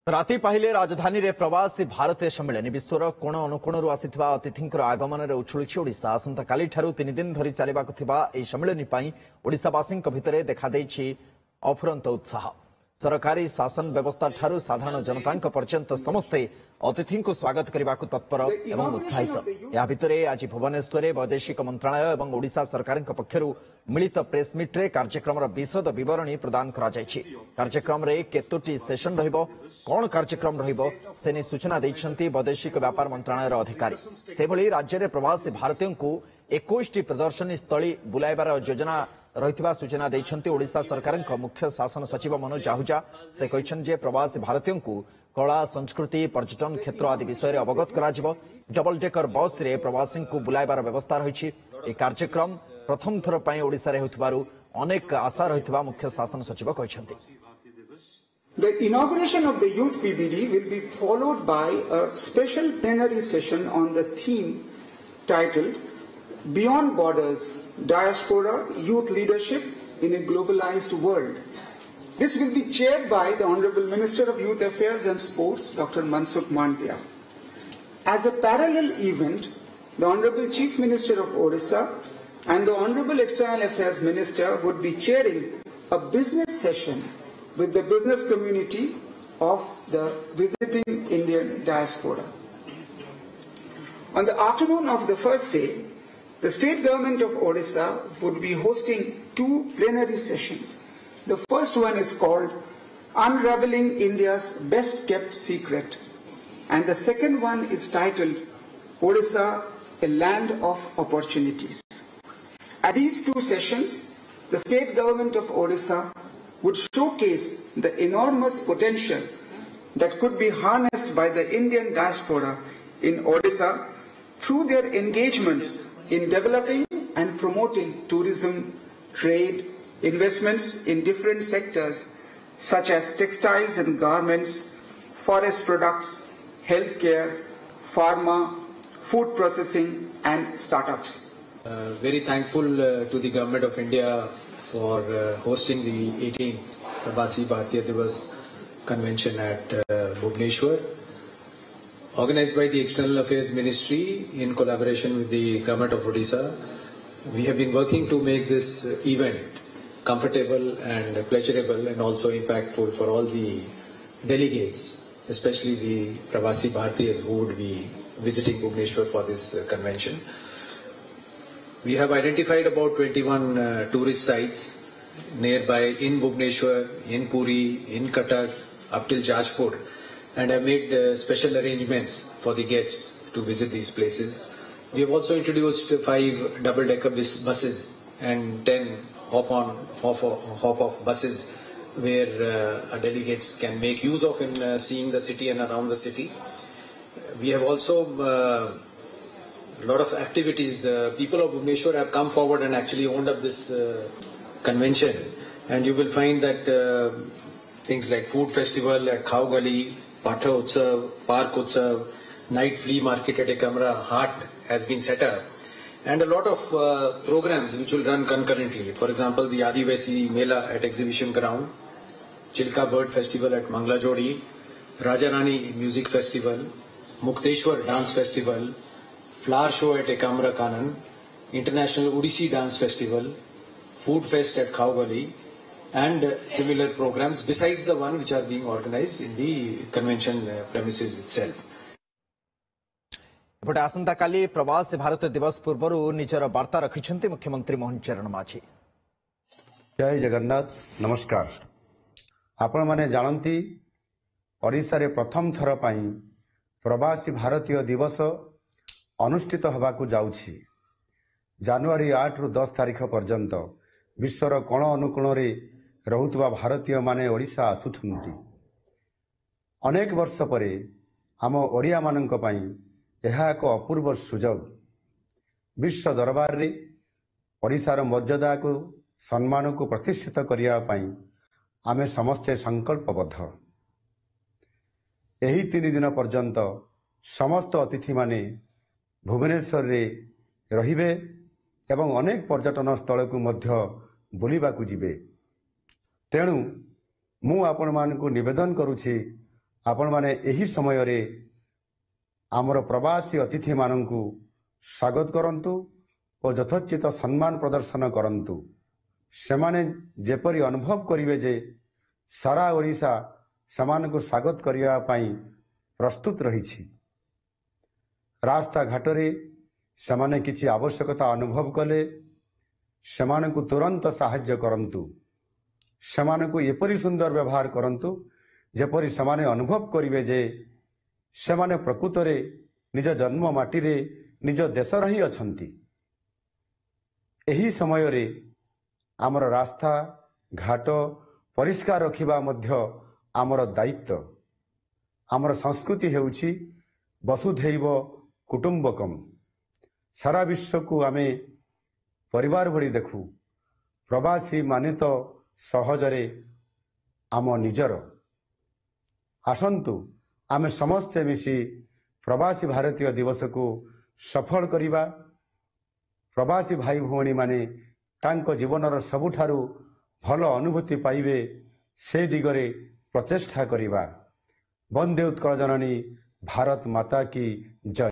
राति पाहिले राजधानी रे प्रवासी भारतीय सम्मेलन विश्वर कोण अनुकोणरू आसिथिबा अतिथिंकर आगमन रे उछुळुछि ओडिशा आसंता काली ठारू 3 दिन धरि चालिबाकु थिबा ए सम्मेलनी पई ओडिशावासींक भितरे देखा देछि अफुरंत उत्साह। सरकारी शासन व्यवस्था ठारू साधारण जनतांक पर्यंत समस्ते अतिथि को स्वागत करने को तत्पर एवं उत्साहित। या भितरे आज भुवनेश्वर वैदेशिक मंत्रालय एवं ओडिशा सरकार पक्षरु मिलित प्रेस मीट रे कार्यक्रम विशद विवरणी प्रदान करा जायछि। कार्यक्रम रे केतोटी सेशन रहिबो कोन कार्यक्रम रहिबो सेनी सूचना दैछन्ती वैदेशिक व्यापार मंत्रालय अधिकारी। से भली राज्य रे प्रवासी भारतीयों को 21 प्रदर्शनी स्थली बुलाइबार योजना रहितबा सूचना दैछन्ती ओडिशा सरकार मुख्य शासन सचिव मनोज आहूजा। से कहिछन जे प्रवासी भारतीयों को कला संस्कृति पर्यटन क्षेत्र आदि विषय अवगत कराजिबो। डबल डेकर बस रे प्रवासी को बुलाइबार व्यवस्था रहिछि। ए कार्यक्रम प्रथम थर पई ओडिशा रे होतबारु अनेक आशा रहितबा मुख्य शासन सचिव कहिछन्ती। The inauguration of the Youth PBD will be followed by a special plenary session on the theme titled Beyond Borders, Diaspora, Youth Leadership in a Globalized World. This will be chaired by the Honorable Minister of Youth Affairs and Sports, Dr. Mansukh Mandaviya. As a parallel event, the Honorable Chief Minister of Odisha and the Honorable External Affairs Minister would be chairing a business session with the business community of the visiting Indian diaspora. On the afternoon of the first day, the state government of Odisha would be hosting 2 plenary sessions. The first one is called Unraveling India's Best Kept Secret, and the second one is titled Odisha, a Land of Opportunities. At these 2 sessions, the state government of Odisha would showcase the enormous potential that could be harnessed by the Indian diaspora in Odisha through their engagements in developing and promoting tourism, trade, investments in different sectors such as textiles and garments, forest products, healthcare, pharma, food processing and startups. Very thankful to the Government of India for hosting the 18th Prabasi Bharatiya Divas convention at Bhubaneswar, organized by the External Affairs Ministry in collaboration with the Government of Odisha. We have been working to make this event comfortable and pleasurable and also impactful for all the delegates, especially the Prabasi Bharatiyas who would be visiting Bhubaneswar for this convention. We have identified about 21 tourist sites nearby in Bhubaneswar, in Puri, in Cuttack, up till Jajpur, and have made special arrangements for the guests to visit these places. We have also introduced 5 double-decker buses and 10 hop-off buses where delegates can make use of in seeing the city and around the city. We have also a lot of activities. The people of Bhubaneswar have come forward and actually owned up this convention, and you will find that things like food festival at Khao Gali, Patha Utsav, Park Utsav, night flea market at Ekamra Hart has been set up, and a lot of programs which will run concurrently. For example, the Adivasi Mela at Exhibition Ground, Chilka Bird Festival at Mangla Jodi, Rajarani Music Festival, Mukteshwar Dance Festival, Flower Show at Ekamra Kanan, International Odissi Dance Festival, Food Fest at Khao Gali, and similar programs besides the one which are being organized in the convention premises itself. एपटे आसंता काली प्रवासी भारत दिवस पूर्व निजर वार्ता रखिछन्ति मुख्यमंत्री मोहन चरण माझी। जय जगन्नाथ, नमस्कार। आपण माने जानती ओडिशा रे प्रथम थर पई प्रवासी भारतीय दिवस अनुष्ठित होबाकू जाउछि। जनवरी 8 रु 10 तारिख पर्यंत विश्वर कोण अनुकोण रे रहुतबा भारतीय माने ओडिशा आसुछन्ति। अनेक वर्ष परे आम ओडिया माननक पई यह एक अपूर्व सुजोग। विश्व दरबार रे ओडिशार मर्यादा को सम्मान को प्रतिष्ठित करिया पई आमे समस्ते संकल्पबद्ध। एही 3 दिन पर्यंत समस्त अतिथि माने भुवनेश्वर रे रहिबे एवं अनेक पर्यटन स्थल को मध्य बुलिबाकू जिबे। तेणु मु आपण मानकु निवेदन करूछि आपण माने एही समय रे आमर प्रवासी अतिथि माननकु स्वागत करंतु और यथोचित सम्मान प्रदर्शन करंतु। सेमाने जेपरी अनुभव करिवे जे सारा ओडिशा सेमानकु स्वागत करिया पई प्रस्तुत रहिछि। रास्ता घाटरे सेमाने किछि आवश्यकता अनुभव कले सेमानकु तुरंत साहाय्य करंतु। सेमानकु एपरी सुंदर व्यवहार करंतु जेपरी सेमाने अनुभव करिवे जे सेमाने प्रकृतरे निज जन्म माटी रे निज देश रही अछंती। एही समय रे आमर रास्ता घाट परिष्कार रखिबा मध्य आमर दायित्व। आमर संस्कृति हेउछि वसुधैव कुटुंबकम। सारा विश्व को आमे परिवार भली देखु। प्रवासी माने तो सहजरे आम निजर। आसंतु आमे समस्ते मिसी प्रवासी भारतीय दिवस को सफल करिबा। प्रवासी भाई भौणी माने तांको जीवनर सबुठारु भल अनुभूति पाइबे से दिगरे प्रचेष्टा करिबा। वंदे उत्कल जननी भारत माता की जय।